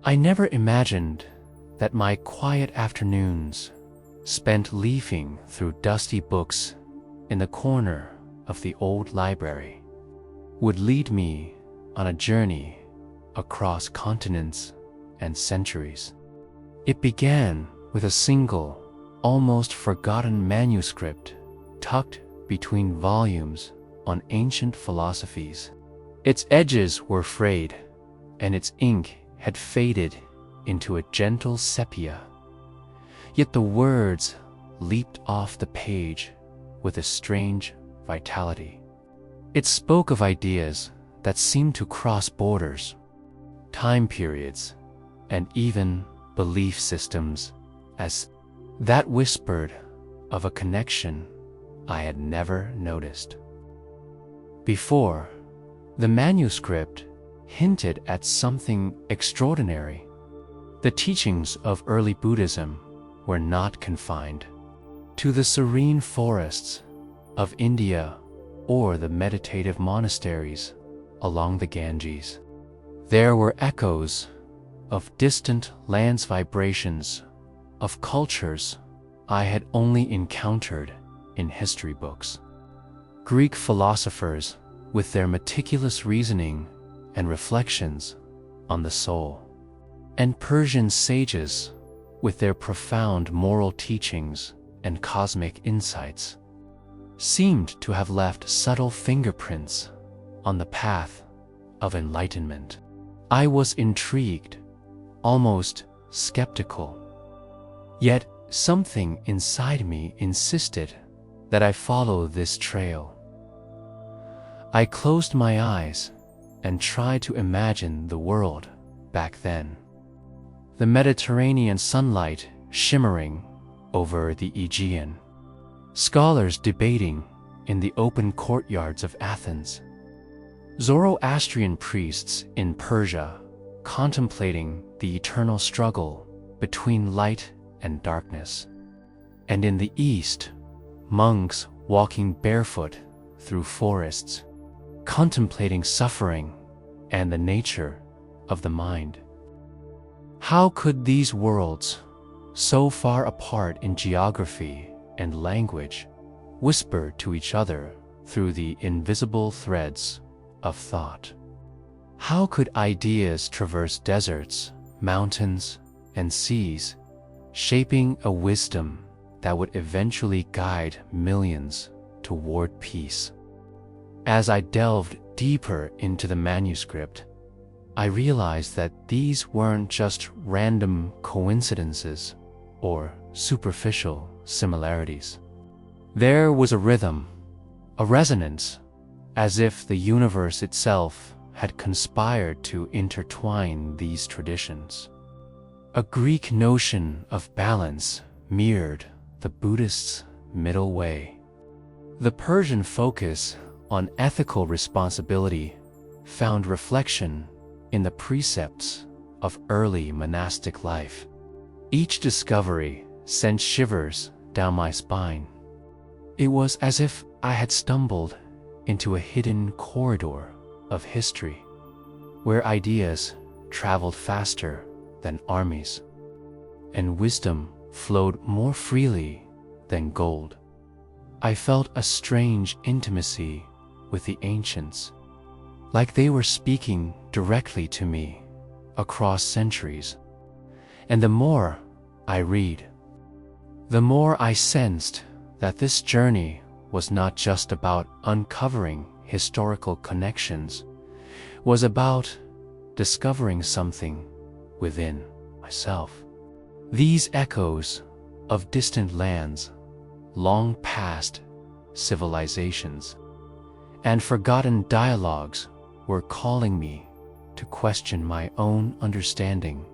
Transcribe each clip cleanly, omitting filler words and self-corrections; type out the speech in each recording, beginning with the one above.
I never imagined that my quiet afternoons, spent leafing through dusty books in the corner of the old library, would lead me on a journey across continents and centuries. It began with a single, almost forgotten manuscript tucked between volumes on ancient philosophies. Its edges were frayed, and its ink had faded into a gentle sepia. Yet the words leaped off the page with a strange vitality. It spoke of ideas that seemed to cross borders, time periods, and even belief systems, as that whispered of a connection I had never noticed before. The manuscript hinted at something extraordinary. The teachings of early Buddhism were not confined to the serene forests of India or the meditative monasteries along the Ganges. There were echoes of distant lands' vibrations, of cultures I had only encountered in history books. Greek philosophers with their meticulous reasoning and reflections on the soul, and Persian sages with their profound moral teachings and cosmic insights, seemed to have left subtle fingerprints on the path of enlightenment. I was intrigued, almost skeptical. Yet something inside me insisted that I follow this trail. I closed my eyes and tried to imagine the world back then. The Mediterranean sunlight shimmering over the Aegean, scholars debating in the open courtyards of Athens, Zoroastrian priests in Persia contemplating the eternal struggle between light and darkness, and in the East, monks walking barefoot through forests, contemplating suffering and the nature of the mind. How could these worlds, so far apart in geography and language, whisper to each other through the invisible threads of thought? How could ideas traverse deserts, mountains, and seas, shaping a wisdom that would eventually guide millions toward peace? As I delved deeper into the manuscript, I realized that these weren't just random coincidences or superficial similarities. There was a rhythm, a resonance, as if the universe itself had conspired to intertwine these traditions. A Greek notion of balance mirrored the Buddhist's middle way. The Persian focus on ethical responsibility found reflection in the precepts of early monastic life. Each discovery sent shivers down my spine. It was as if I had stumbled into a hidden corridor of history, where ideas traveled faster than armies, and wisdom flowed more freely than gold. I felt a strange intimacy with the ancients, like they were speaking directly to me across centuries. And the more I read, the more I sensed that this journey was not just about uncovering historical connections, was about discovering something within myself. These echoes of distant lands, long past civilizations, and forgotten dialogues were calling me to question my own understanding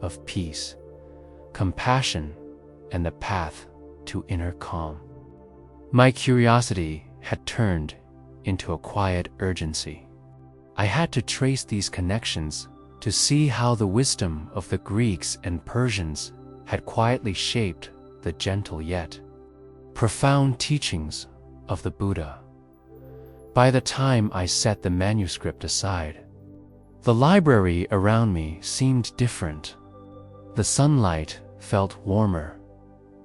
of peace, compassion, and the path to inner calm. My curiosity had turned into a quiet urgency. I had to trace these connections to see how the wisdom of the Greeks and Persians had quietly shaped the gentle yet profound teachings of the Buddha. By the time I set the manuscript aside, The library around me seemed different. The sunlight felt warmer,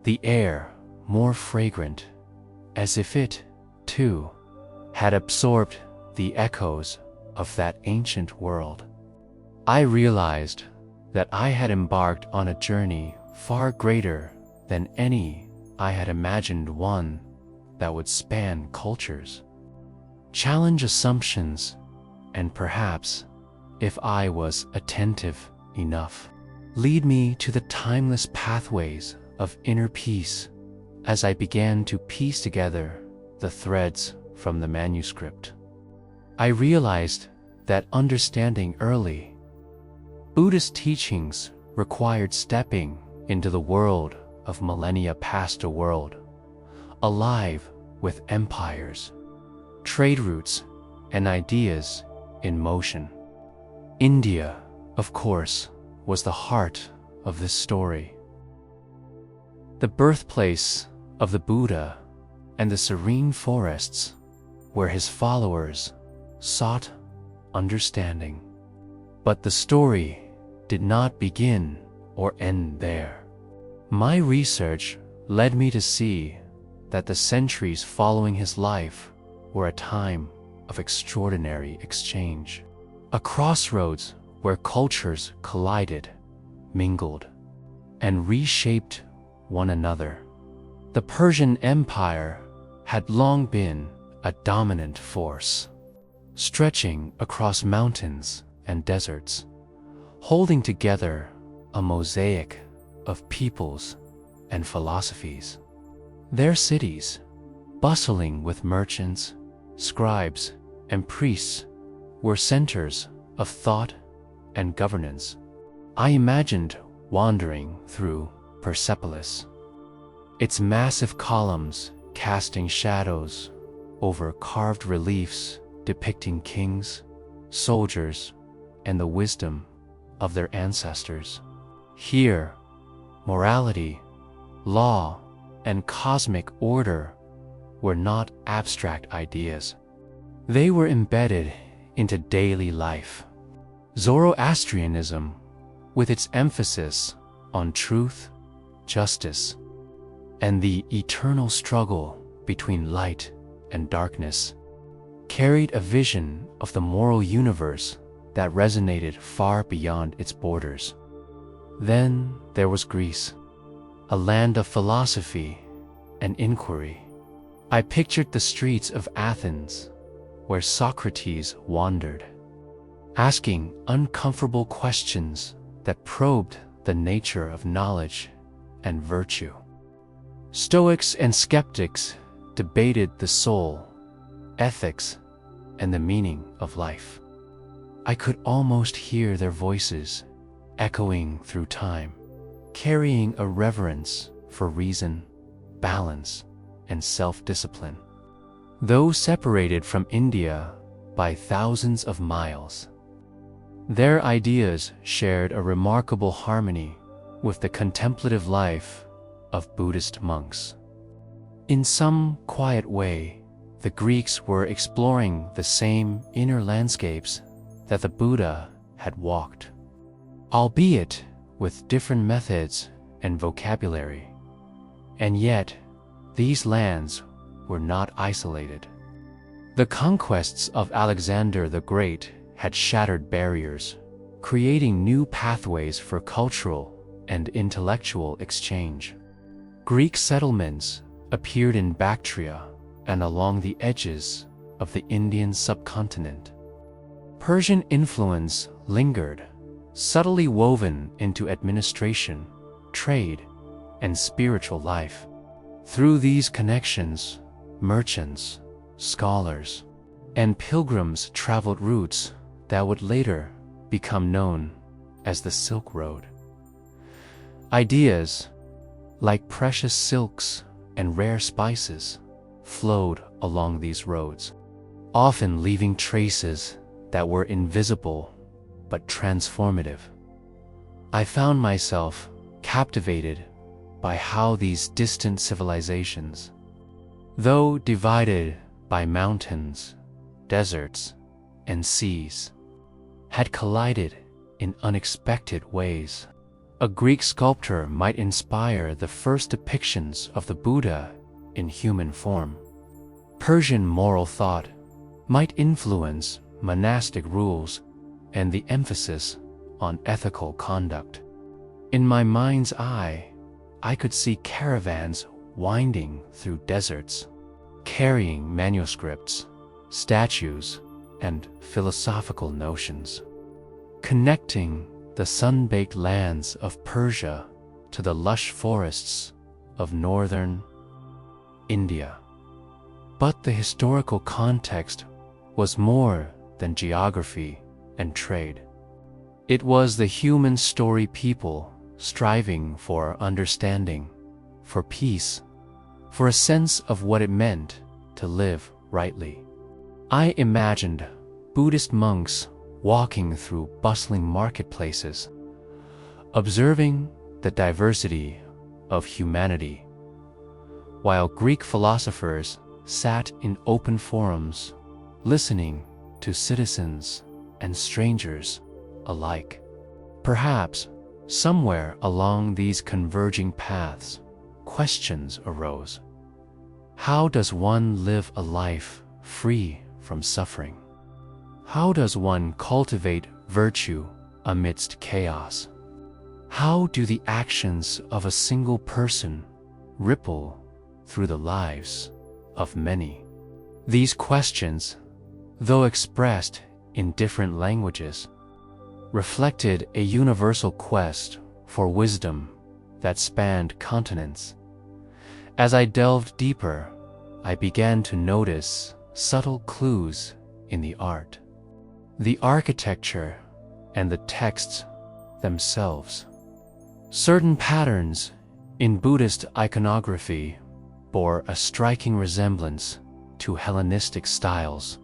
the air more fragrant, as if it, too, had absorbed the echoes of that ancient world. I realized that I had embarked on a journey far greater than any I had imagined, one that would span cultures, challenge assumptions, and perhaps, if I was attentive enough, lead me to the timeless pathways of inner peace as I began to piece together the threads from the manuscript. I realized that understanding early Buddhist teachings required stepping into the world of millennia past, a world alive with empires, trade routes, and ideas in motion. India, of course, was the heart of this story, the birthplace of the Buddha and the serene forests where his followers sought understanding. But the story did not begin or end there. My research led me to see that the centuries following his life were a time of extraordinary exchange, a crossroads where cultures collided, mingled, and reshaped one another. The Persian Empire had long been a dominant force, stretching across mountains and deserts, holding together a mosaic of peoples and philosophies. Their cities, bustling with merchants, scribes, and priests, were centers of thought and governance. I imagined wandering through Persepolis, its massive columns casting shadows over carved reliefs depicting kings, soldiers, and the wisdom of their ancestors. Here, morality, law, and cosmic order were not abstract ideas. They were embedded into daily life. Zoroastrianism, with its emphasis on truth, justice, and the eternal struggle between light and darkness, carried a vision of the moral universe that resonated far beyond its borders. Then there was Greece, a land of philosophy and inquiry. I pictured the streets of Athens, where Socrates wandered, asking uncomfortable questions that probed the nature of knowledge and virtue. Stoics and skeptics debated the soul, ethics, and the meaning of life. I could almost hear their voices echoing through time, carrying a reverence for reason, balance, and self-discipline. Though separated from India by thousands of miles, their ideas shared a remarkable harmony with the contemplative life of Buddhist monks. In some quiet way, the Greeks were exploring the same inner landscapes that the Buddha had walked, albeit with different methods and vocabulary. And yet, these lands were not isolated. The conquests of Alexander the Great had shattered barriers, creating new pathways for cultural and intellectual exchange. Greek settlements appeared in Bactria and along the edges of the Indian subcontinent. Persian influence lingered, subtly woven into administration, trade, and spiritual life. Through these connections, merchants, scholars, and pilgrims traveled routes that would later become known as the Silk Road. Ideas, like precious silks and rare spices, flowed along these roads, often leaving traces that were invisible but transformative. I found myself captivated by how these distant civilizations, though divided by mountains, deserts, and seas, had collided in unexpected ways. A Greek sculptor might inspire the first depictions of the Buddha in human form. Persian moral thought might influence monastic rules and the emphasis on ethical conduct. In my mind's eye, I could see caravans winding through deserts, carrying manuscripts, statues, and philosophical notions, connecting the sun-baked lands of Persia to the lush forests of northern India. But the historical context was more than geography and trade. It was the human story, people striving for understanding, for peace, for a sense of what it meant to live rightly. I imagined Buddhist monks walking through bustling marketplaces, observing the diversity of humanity, while Greek philosophers sat in open forums, listening to citizens and strangers alike. Perhaps somewhere along these converging paths, questions arose. How does one live a life free from suffering? How does one cultivate virtue amidst chaos? How do the actions of a single person ripple through the lives of many? These questions, though expressed in different languages, reflected a universal quest for wisdom that spanned continents. As I delved deeper, I began to notice subtle clues in the art, the architecture, and the texts themselves. Certain patterns in Buddhist iconography bore a striking resemblance to Hellenistic styles.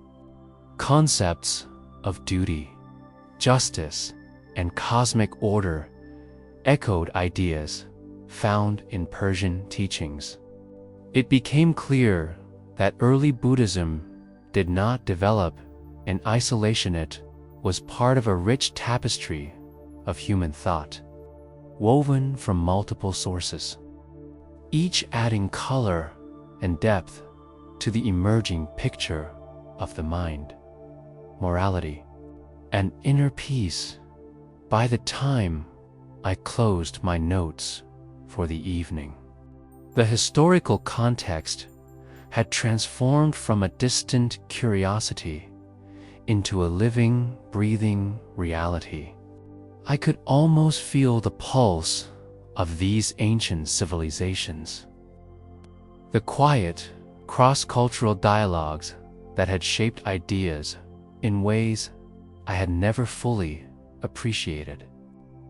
Concepts of duty, justice, and cosmic order echoed ideas found in Persian teachings. It became clear that early Buddhism did not develop in isolation. It was part of a rich tapestry of human thought, woven from multiple sources, each adding color and depth to the emerging picture of the mind, morality, and inner peace. By the time I closed my notes for the evening, the historical context had transformed from a distant curiosity into a living, breathing reality. I could almost feel the pulse of these ancient civilizations. The quiet, cross-cultural dialogues that had shaped ideas in ways I had never fully appreciated.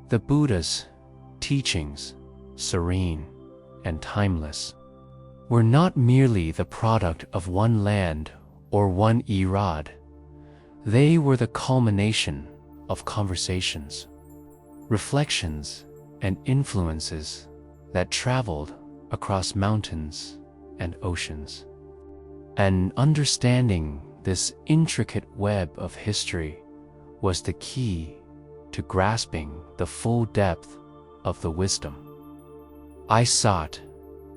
The Buddha's teachings, serene and timeless, were not merely the product of one land or one era. They were the culmination of conversations, reflections, and influences that traveled across mountains and oceans. And understanding this intricate web of history was the key to grasping the full depth of the wisdom I sought.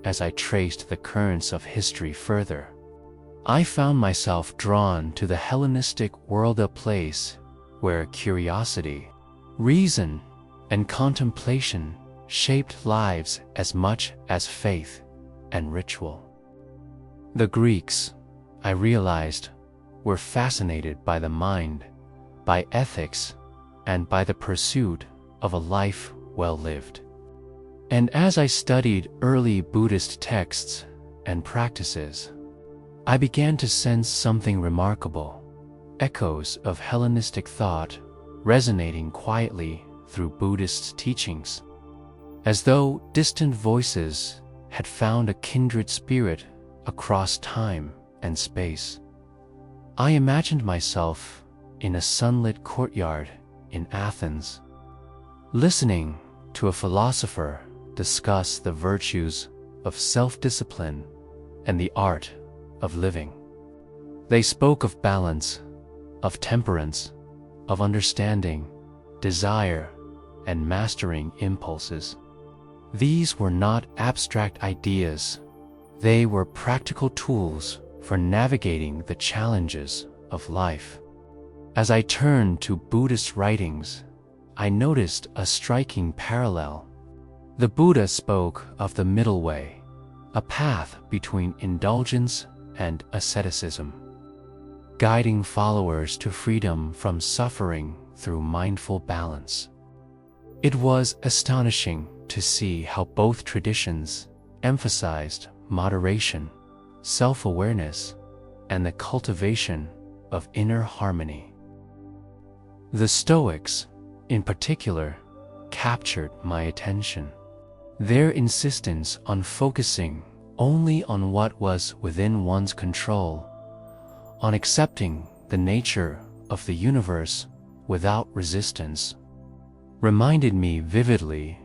As I traced the currents of history further, I found myself drawn to the Hellenistic world, a place where curiosity, reason, and contemplation shaped lives as much as faith and ritual. The Greeks, I realized, were fascinated by the mind, by ethics, and by the pursuit of a life well lived. And as I studied early Buddhist texts and practices, I began to sense something remarkable: echoes of Hellenistic thought resonating quietly through Buddhist teachings, as though distant voices had found a kindred spirit across time and space. I imagined myself in a sunlit courtyard in Athens, listening to a philosopher discuss the virtues of self-discipline and the art of living. They spoke of balance, of temperance, of understanding, desire, and mastering impulses. These were not abstract ideas, they were practical tools for navigating the challenges of life. As I turned to Buddhist writings, I noticed a striking parallel. The Buddha spoke of the middle way, a path between indulgence and asceticism, guiding followers to freedom from suffering through mindful balance. It was astonishing to see how both traditions emphasized moderation, self-awareness, and the cultivation of inner harmony. The Stoics, in particular, captured my attention. Their insistence on focusing only on what was within one's control, on accepting the nature of the universe without resistance, reminded me vividly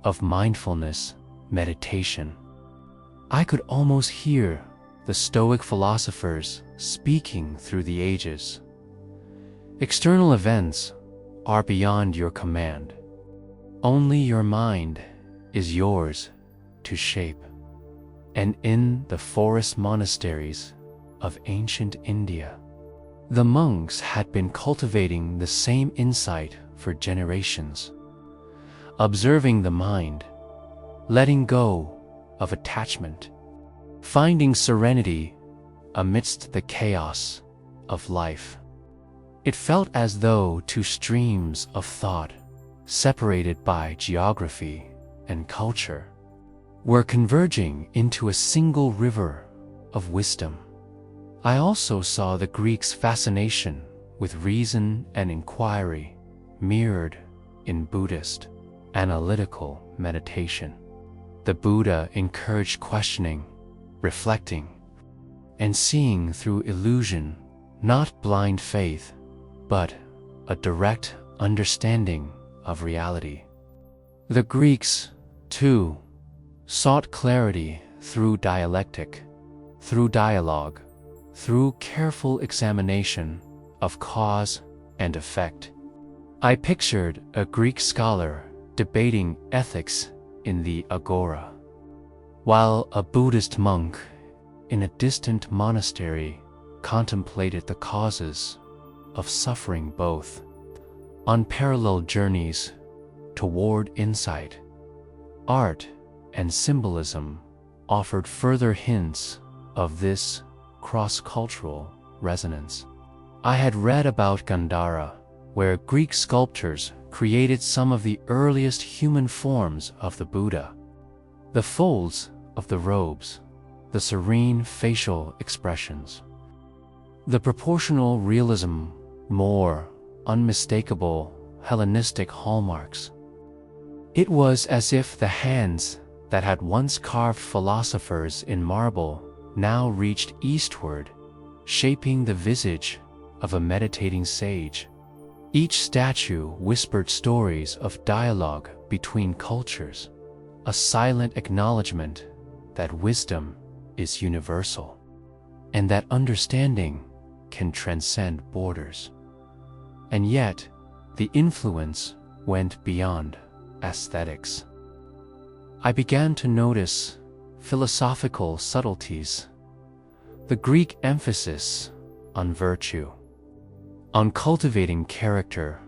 of mindfulness meditation. I could almost hear the Stoic philosophers speaking through the ages. External events are beyond your command. Only your mind is yours to shape. And in the forest monasteries of ancient India, the monks had been cultivating the same insight for generations, observing the mind, letting go of attachment, finding serenity amidst the chaos of life. It felt as though two streams of thought, separated by geography and culture, were converging into a single river of wisdom. I also saw the Greeks' fascination with reason and inquiry mirrored in Buddhist analytical meditation. The Buddha encouraged questioning, reflecting, and seeing through illusion, not blind faith, but a direct understanding of reality. The Greeks, too, sought clarity through dialectic, through dialogue, through careful examination of cause and effect. I pictured a Greek scholar debating ethics in the agora, while a Buddhist monk in a distant monastery contemplated the causes of suffering, both on parallel journeys toward insight. Art and symbolism offered further hints of this cross-cultural resonance. I had read about Gandhara, where Greek sculptors created some of the earliest human forms of the Buddha. The folds of the robes, the serene facial expressions, the proportional realism, more unmistakable Hellenistic hallmarks. It was as if the hands that had once carved philosophers in marble now reached eastward, shaping the visage of a meditating sage. Each statue whispered stories of dialogue between cultures, a silent acknowledgement that wisdom is universal, and that understanding can transcend borders. And yet, the influence went beyond aesthetics. I began to notice philosophical subtleties, the Greek emphasis on virtue, on cultivating character,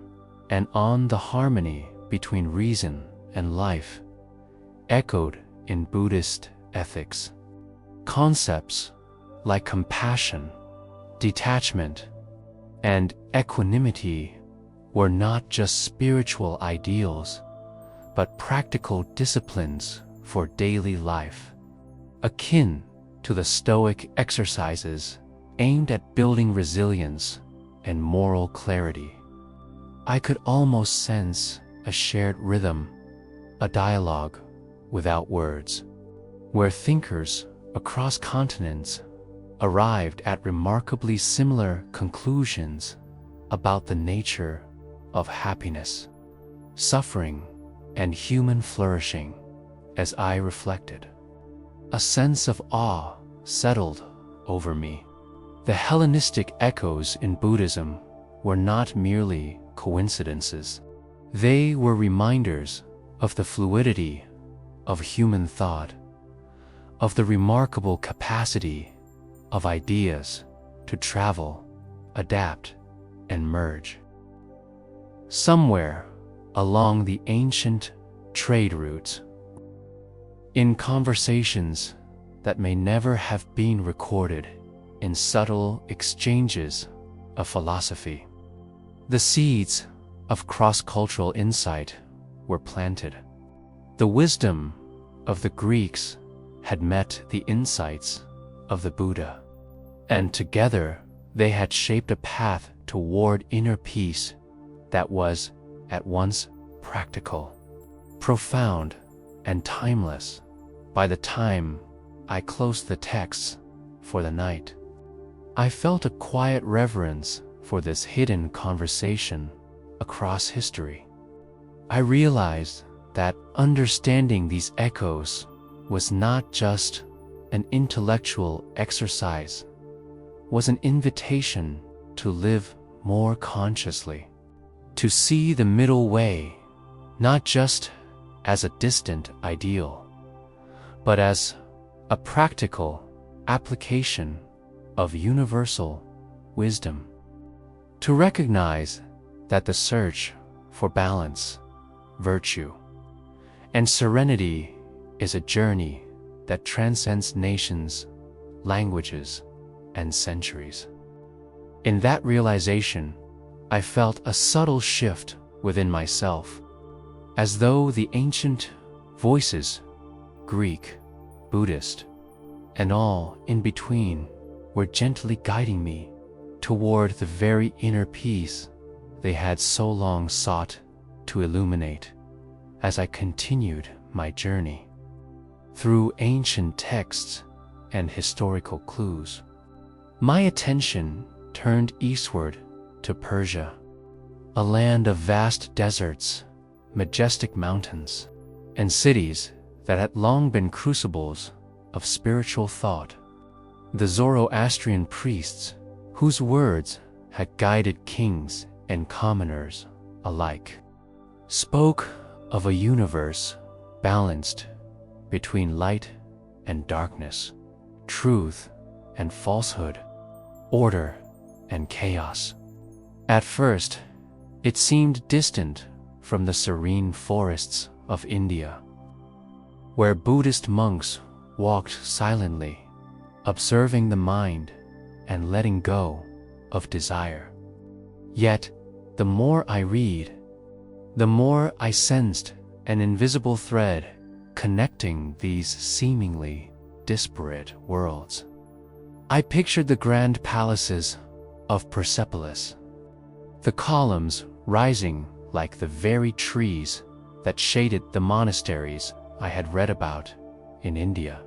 and on the harmony between reason and life, echoed in Buddhist ethics. Concepts like compassion, detachment, and equanimity were not just spiritual ideals, but practical disciplines for daily life, akin to the Stoic exercises aimed at building resilience and moral clarity. I could almost sense a shared rhythm, a dialogue without words, where thinkers across continents arrived at remarkably similar conclusions about the nature of happiness, suffering, and human flourishing. As I reflected, a sense of awe settled over me. The Hellenistic echoes in Buddhism were not merely coincidences. They were reminders of the fluidity of human thought, of the remarkable capacity of ideas to travel, adapt, and merge. Somewhere along the ancient trade routes, in conversations that may never have been recorded, in subtle exchanges of philosophy, the seeds of cross-cultural insight were planted. The wisdom of the Greeks had met the insights of the Buddha, and together they had shaped a path toward inner peace that was at once practical, profound, and timeless. By the time I closed the texts for the night, I felt a quiet reverence for this hidden conversation across history. I realized that understanding these echoes was not just an intellectual exercise, was an invitation to live more consciously, to see the middle way not just as a distant ideal, but as a practical application of universal wisdom. To recognize that the search for balance, virtue, and serenity is a journey that transcends nations, languages, and centuries. In that realization, I felt a subtle shift within myself, as though the ancient voices, Greek, Buddhist, and all in between, were gently guiding me toward the very inner peace they had so long sought to illuminate. As I continued my journey through ancient texts and historical clues, my attention turned eastward to Persia, a land of vast deserts, majestic mountains, and cities that had long been crucibles of spiritual thought. The Zoroastrian priests, whose words had guided kings and commoners alike, spoke of a universe balanced between light and darkness, truth and falsehood, order and chaos. At first, it seemed distant from the serene forests of India, where Buddhist monks walked silently, observing the mind and letting go of desire. Yet, the more I read, the more I sensed an invisible thread connecting these seemingly disparate worlds. I pictured the grand palaces of Persepolis, the columns rising like the very trees that shaded the monasteries I had read about in India.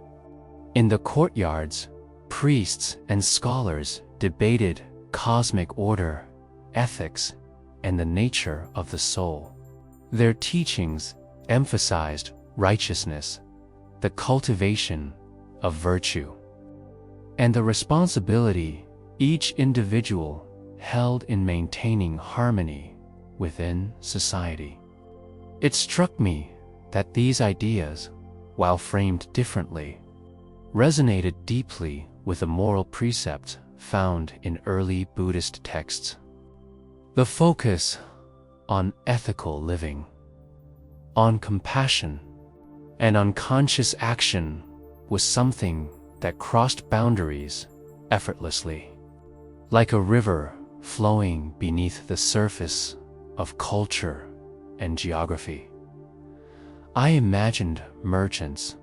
In the courtyards, priests and scholars debated cosmic order, ethics, and the nature of the soul. Their teachings emphasized righteousness, the cultivation of virtue, and the responsibility each individual held in maintaining harmony within society. It struck me that these ideas, while framed differently, resonated deeply with the moral precepts found in early Buddhist texts. The focus on ethical living, on compassion, and on conscious action was something that crossed boundaries effortlessly, like a river flowing beneath the surface of culture and geography. I imagined merchants,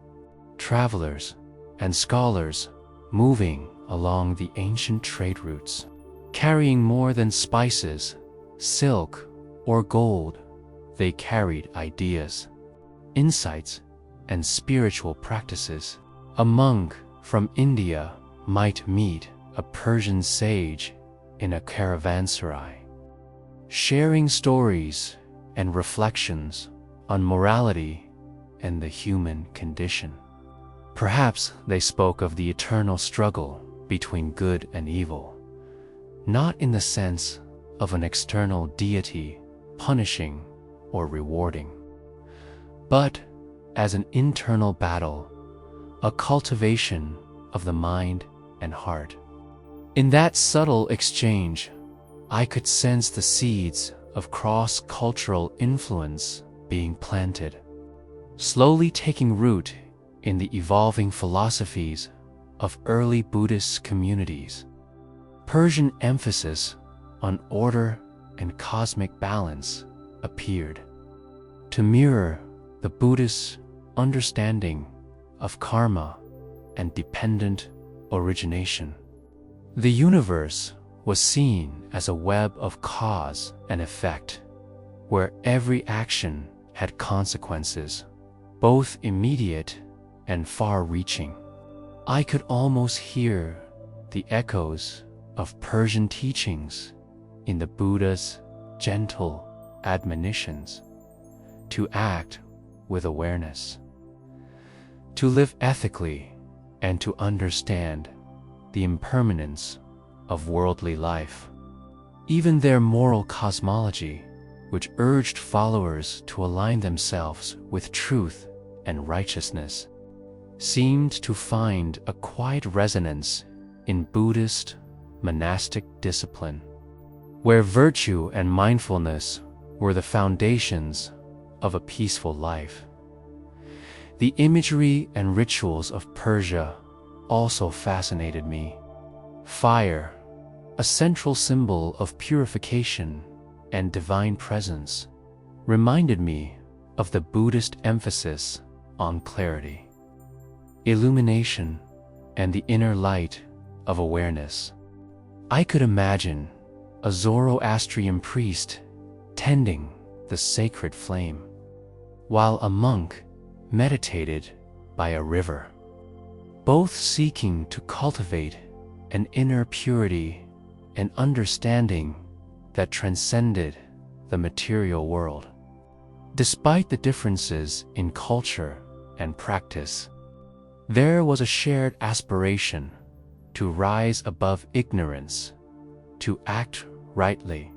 travelers, and scholars moving along the ancient trade routes, carrying more than spices, silk, or gold. They carried ideas, insights, and spiritual practices. A monk from India might meet a Persian sage in a caravanserai, sharing stories and reflections on morality and the human condition. Perhaps they spoke of the eternal struggle between good and evil, not in the sense of an external deity punishing or rewarding, but as an internal battle, a cultivation of the mind and heart. In that subtle exchange, I could sense the seeds of cross-cultural influence being planted, slowly taking root in the evolving philosophies of early Buddhist communities. Persian emphasis on order and cosmic balance appeared to mirror the Buddhist understanding of karma and dependent origination. The universe was seen as a web of cause and effect, where every action had consequences, both immediate and far-reaching. I could almost hear the echoes of Persian teachings in the Buddha's gentle admonitions to act with awareness, to live ethically, and to understand the impermanence of worldly life. Even their moral cosmology, which urged followers to align themselves with truth and righteousness, seemed to find a quiet resonance in Buddhist monastic discipline, where virtue and mindfulness were the foundations of a peaceful life. The imagery and rituals of Persia also fascinated me. Fire, a central symbol of purification and divine presence, reminded me of the Buddhist emphasis on clarity, illumination, and the inner light of awareness. I could imagine a Zoroastrian priest tending the sacred flame, while a monk meditated by a river, both seeking to cultivate an inner purity and understanding that transcended the material world. Despite the differences in culture and practice, there was a shared aspiration to rise above ignorance, to act rightly,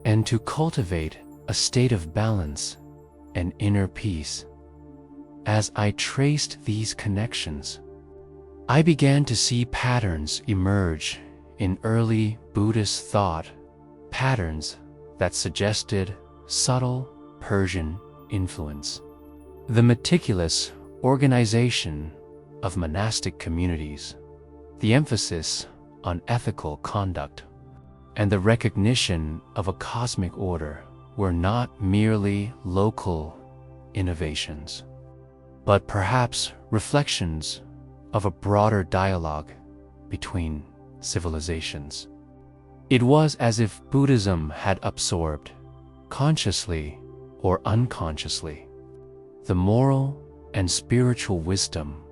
and to cultivate a state of balance and inner peace. As I traced these connections, I began to see patterns emerge in early Buddhist thought, patterns that suggested subtle Persian influence. The meticulous organization of monastic communities, the emphasis on ethical conduct, and the recognition of a cosmic order were not merely local innovations, but perhaps reflections of a broader dialogue between civilizations. It was as if Buddhism had absorbed, consciously or unconsciously, the moral and spiritual wisdom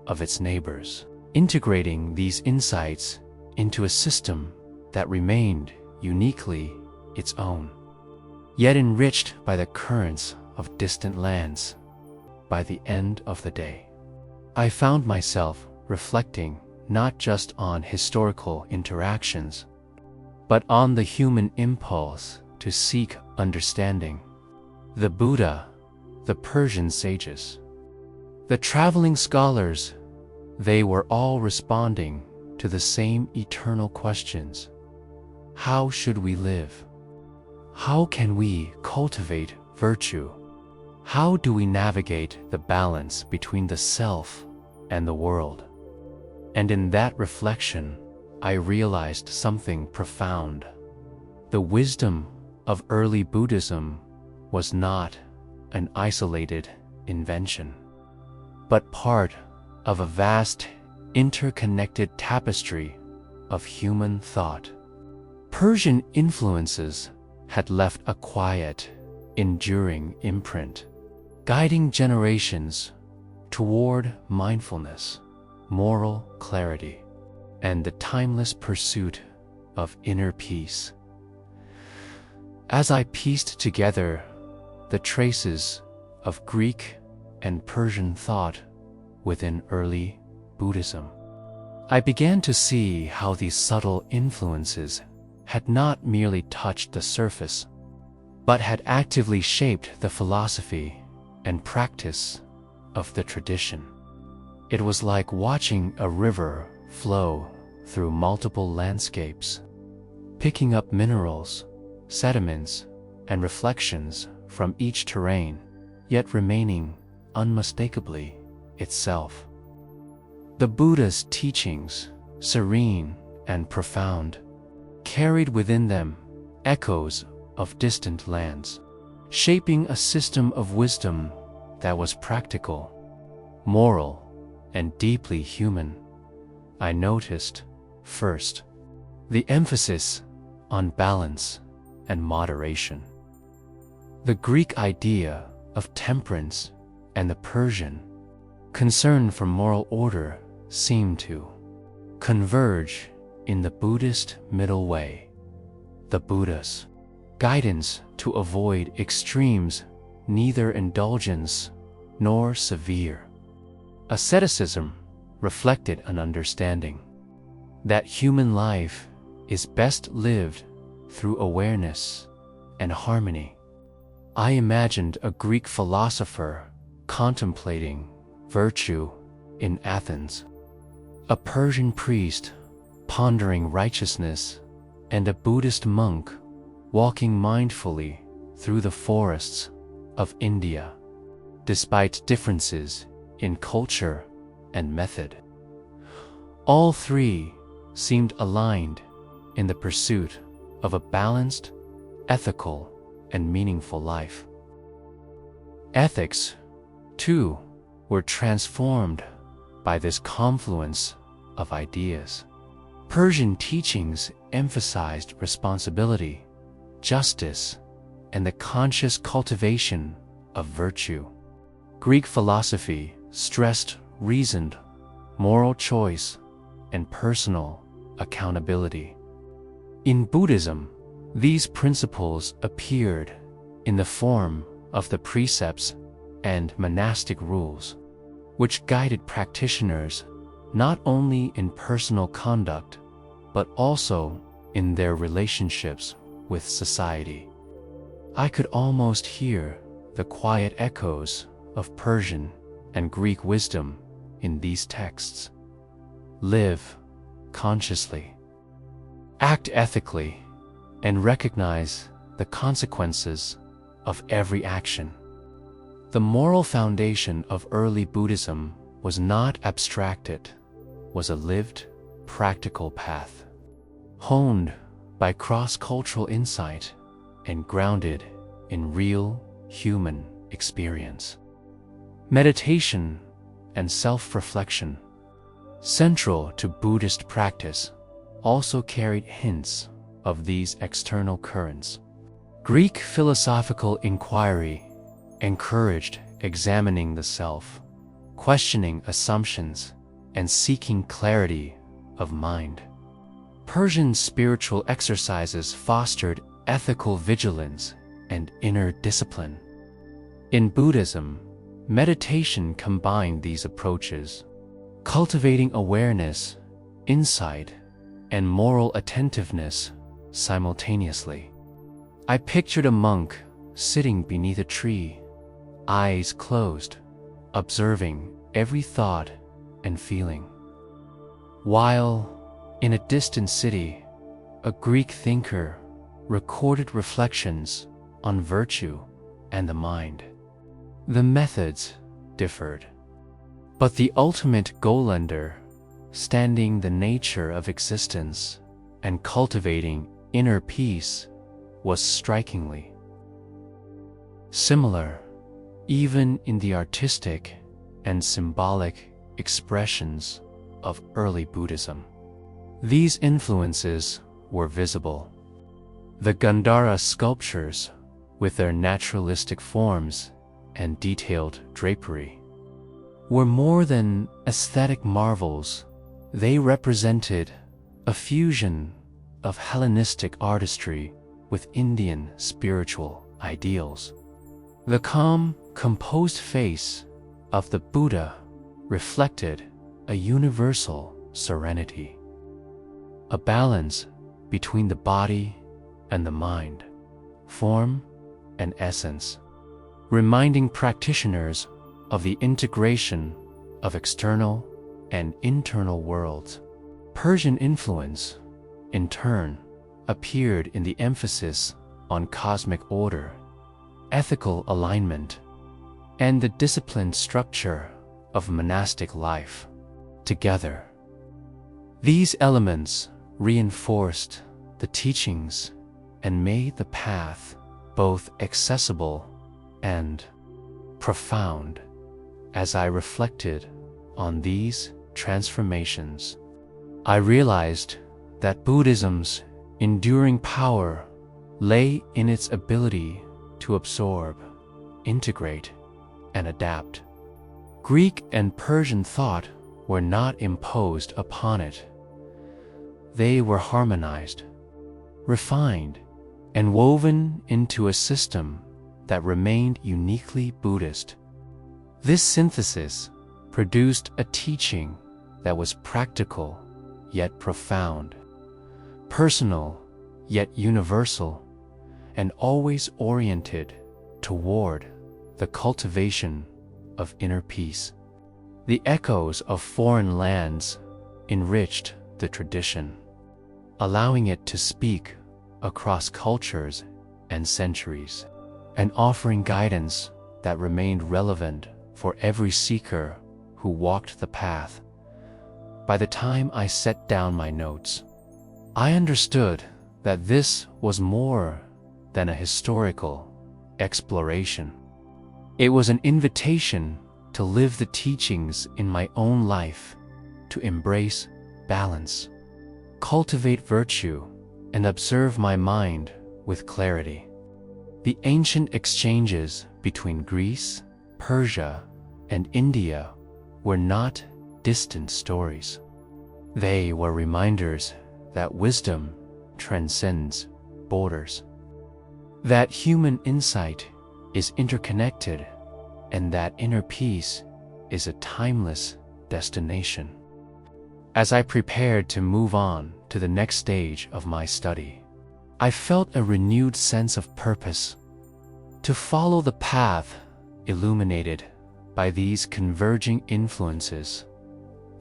of its neighbors, integrating these insights into a system that remained uniquely its own, yet enriched by the currents of distant lands. By the end of the day, I found myself reflecting not just on historical interactions, but on the human impulse to seek understanding. The Buddha, the Persian sages, the traveling scholars, they were all responding to the same eternal questions. How should we live? How can we cultivate virtue? How do we navigate the balance between the self and the world? And in that reflection, I realized something profound. The wisdom of early Buddhism was not an isolated invention, but part of a vast, interconnected tapestry of human thought. Persian influences had left a quiet, enduring imprint, guiding generations toward mindfulness, moral clarity, and the timeless pursuit of inner peace. As I pieced together the traces of Greek and Persian thought within early Buddhism, I began to see how these subtle influences had not merely touched the surface, but had actively shaped the philosophy and practice of the tradition. It was like watching a river flow through multiple landscapes, picking up minerals, sediments, and reflections from each terrain, yet remaining unmistakably itself. The Buddha's teachings, serene and profound, carried within them echoes of distant lands, shaping a system of wisdom that was practical, moral, and deeply human. I noticed, first, the emphasis on balance and moderation. The Greek idea of temperance and the Persian concern for moral order seemed to converge in the Buddhist middle way. The Buddha's guidance to avoid extremes, neither indulgence nor severe asceticism, reflected an understanding that human life is best lived through awareness and harmony. I imagined a Greek philosopher contemplating virtue in Athens, a Persian priest pondering righteousness, and a Buddhist monk walking mindfully through the forests of India. Despite differences in culture and method, all three seemed aligned in the pursuit of a balanced, ethical, and meaningful life. Ethics, too, were transformed by this confluence of ideas. Persian teachings emphasized responsibility, justice, and the conscious cultivation of virtue. Greek philosophy stressed reasoned, moral choice, and personal accountability. In Buddhism, these principles appeared in the form of the precepts and monastic rules, which guided practitioners not only in personal conduct, but also in their relationships with society. I could almost hear the quiet echoes of Persian and Greek wisdom in these texts. Live consciously, act ethically, and recognize the consequences of every action. The moral foundation of early Buddhism was not abstracted, was a lived, practical path, honed by cross-cultural insight and grounded in real human experience. Meditation and self-reflection, central to Buddhist practice, also carried hints of these external currents. Greek philosophical inquiry encouraged examining the self, questioning assumptions, and seeking clarity of mind. Persian spiritual exercises fostered ethical vigilance and inner discipline. In Buddhism, meditation combined these approaches, cultivating awareness, insight, and moral attentiveness simultaneously. I pictured a monk sitting beneath a tree, eyes closed, observing every thought and feeling. While in a distant city, a Greek thinker recorded reflections on virtue and the mind. The methods differed, but the ultimate goal understanding the nature of existence and cultivating inner peace was strikingly similar, even in the artistic and symbolic expressions of early Buddhism. These influences were visible. The Gandhara sculptures, with their naturalistic forms and detailed drapery, were more than aesthetic marvels. They represented a fusion of Hellenistic artistry with Indian spiritual ideals. The calm, composed face of the Buddha reflected a universal serenity, a balance between the body and the mind, form and essence, reminding practitioners of the integration of external and internal worlds. Persian influence, in turn, appeared in the emphasis on cosmic order, ethical alignment, and the disciplined structure of monastic life. Together, these elements reinforced the teachings and made the path both accessible and profound. As I reflected on these transformations, I realized that Buddhism's enduring power lay in its ability to absorb, integrate, and adapt. Greek and Persian thought were not imposed upon it. They were harmonized, refined, and woven into a system that remained uniquely Buddhist. This synthesis produced a teaching that was practical yet profound, personal yet universal, and always oriented toward the cultivation of inner peace. The echoes of foreign lands enriched the tradition, allowing it to speak across cultures and centuries, and offering guidance that remained relevant for every seeker who walked the path. By the time I set down my notes, I understood that this was more than a historical exploration. It was an invitation to live the teachings in my own life, to embrace balance, cultivate virtue, and observe my mind with clarity. The ancient exchanges between Greece, Persia, and India were not distant stories. They were reminders that wisdom transcends borders, that human insight is interconnected, and that inner peace is a timeless destination. As I prepared to move on to the next stage of my study, I felt a renewed sense of purpose, to follow the path illuminated by these converging influences,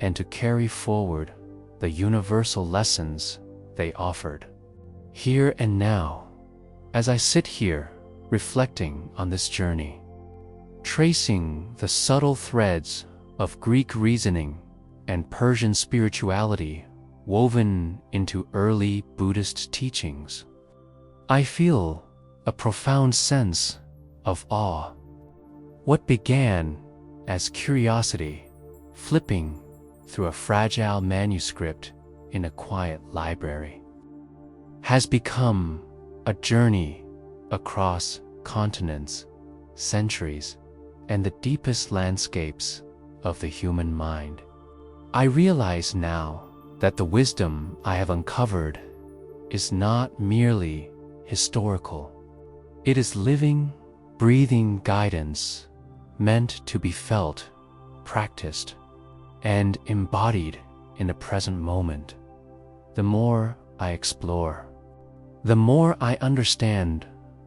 and to carry forward the universal lessons they offered. Here and now, as I sit here reflecting on this journey, tracing the subtle threads of Greek reasoning and Persian spirituality woven into early Buddhist teachings, I feel a profound sense of awe. What began as curiosity, flipping through a fragile manuscript in a quiet library, has become a journey across continents, centuries, and the deepest landscapes of the human mind. I realize now that the wisdom I have uncovered is not merely historical. It is living, breathing guidance meant to be felt, practiced, and embodied in the present moment. The more I explore, the more I understand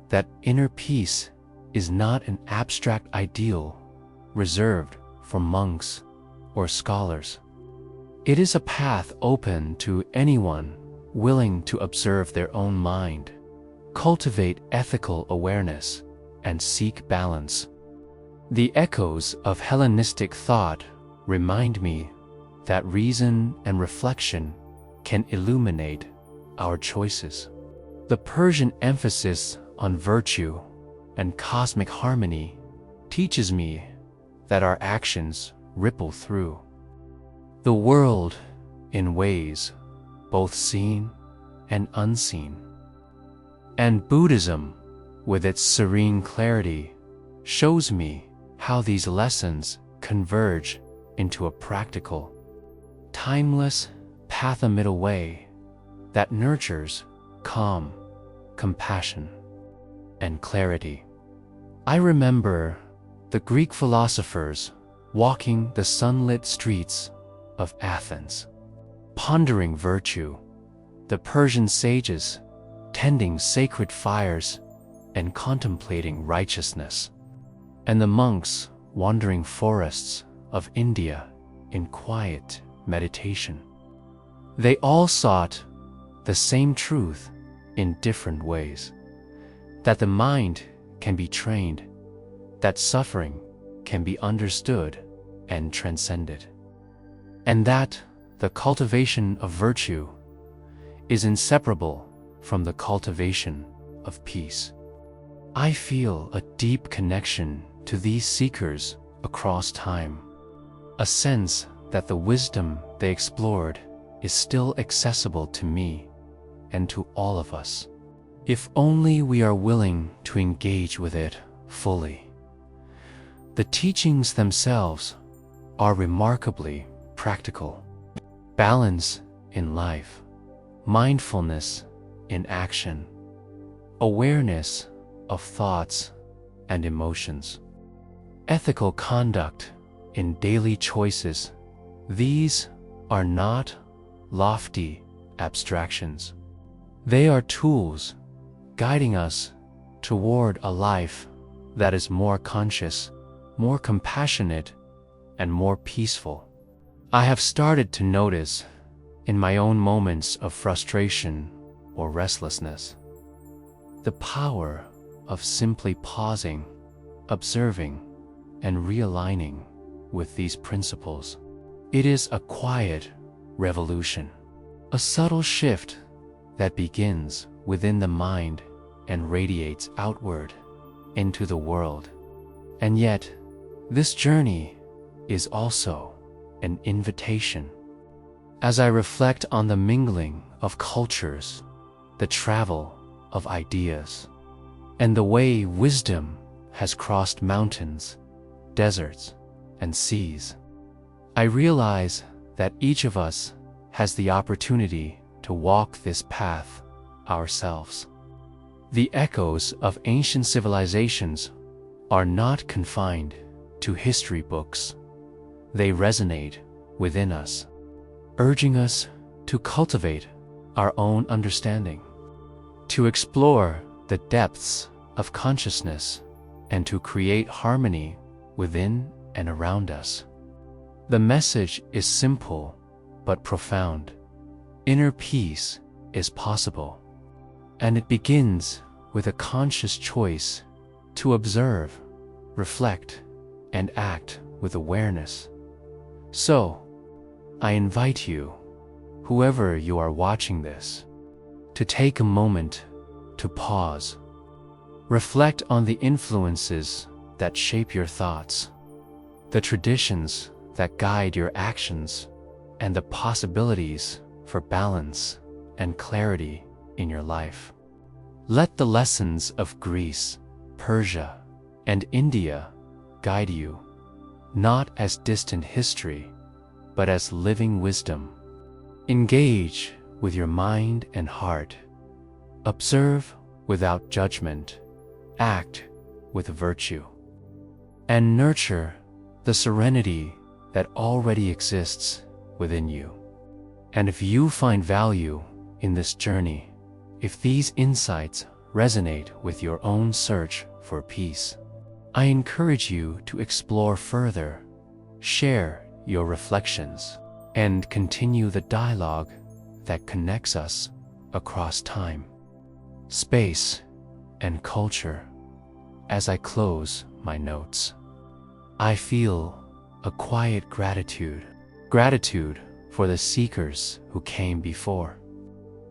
that inner peace is not an abstract ideal reserved for monks or scholars. It is a path open to anyone willing to observe their own mind, cultivate ethical awareness, and seek balance. The echoes of Hellenistic thought remind me that reason and reflection can illuminate our choices. The Persian emphasis on virtue and cosmic harmony teaches me that our actions ripple through the world in ways both seen and unseen. And Buddhism, with its serene clarity, shows me how these lessons converge into a practical, timeless path, a middle way that nurtures calm, compassion, and clarity. I remember the Greek philosophers walking the sunlit streets of Athens, pondering virtue, the Persian sages tending sacred fires and contemplating righteousness, and the monks wandering forests of India in quiet meditation. They all sought the same truth in different ways: that the mind can be trained, that suffering can be understood and transcended, and that the cultivation of virtue is inseparable from the cultivation of peace. I feel a deep connection to these seekers across time, a sense that the wisdom they explored is still accessible to me and to all of us, if only we are willing to engage with it fully. The teachings themselves are remarkably practical: balance in life, mindfulness in action, awareness of thoughts and emotions, ethical conduct in daily choices. These are not lofty abstractions. They are tools guiding us toward a life that is more conscious, more compassionate, and more peaceful. I have started to notice in my own moments of frustration or restlessness the power of simply pausing, observing, and realigning with these principles. It is a quiet revolution, a subtle shift that begins within the mind and radiates outward into the world. And yet, this journey is also an invitation. As I reflect on the mingling of cultures, the travel of ideas, and the way wisdom has crossed mountains, deserts, and seas, I realize that each of us has the opportunity to walk this path ourselves. The echoes of ancient civilizations are not confined to history books. They resonate within us, urging us to cultivate our own understanding, to explore the depths of consciousness, and to create harmony within and around us. The message is simple but profound. Inner peace is possible, and it begins with a conscious choice to observe, reflect, and act with awareness. So, I invite you, whoever you are watching this, to take a moment to pause. Reflect on the influences that shape your thoughts, the traditions that guide your actions, and the possibilities for balance and clarity in your life. Let the lessons of Greece, Persia, and India guide you, not as distant history, but as living wisdom. Engage with your mind and heart. Observe without judgment. Act with virtue. And nurture the serenity that already exists within you. And if you find value in this journey, if these insights resonate with your own search for peace, I encourage you to explore further, share your reflections, and continue the dialogue that connects us across time, space, and culture. As I close my notes, I feel a quiet gratitude for the seekers who came before,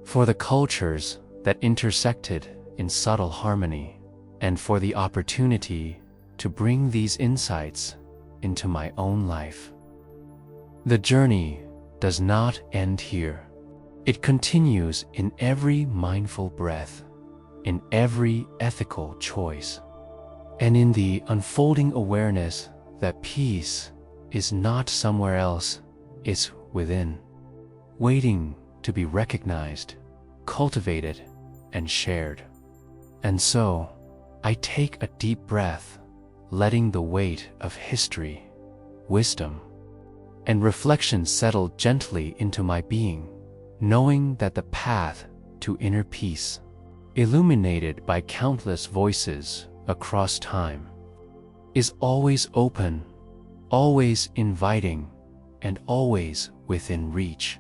for the cultures that intersected in subtle harmony, and for the opportunity to bring these insights into my own life. The journey does not end here. It continues in every mindful breath, in every ethical choice, and in the unfolding awareness that peace is not somewhere else, it's within, waiting to be recognized, cultivated, and shared. And so, I take a deep breath, letting the weight of history, wisdom, and reflection settle gently into my being, knowing that the path to inner peace, illuminated by countless voices across time, is always open, always inviting, and always within reach.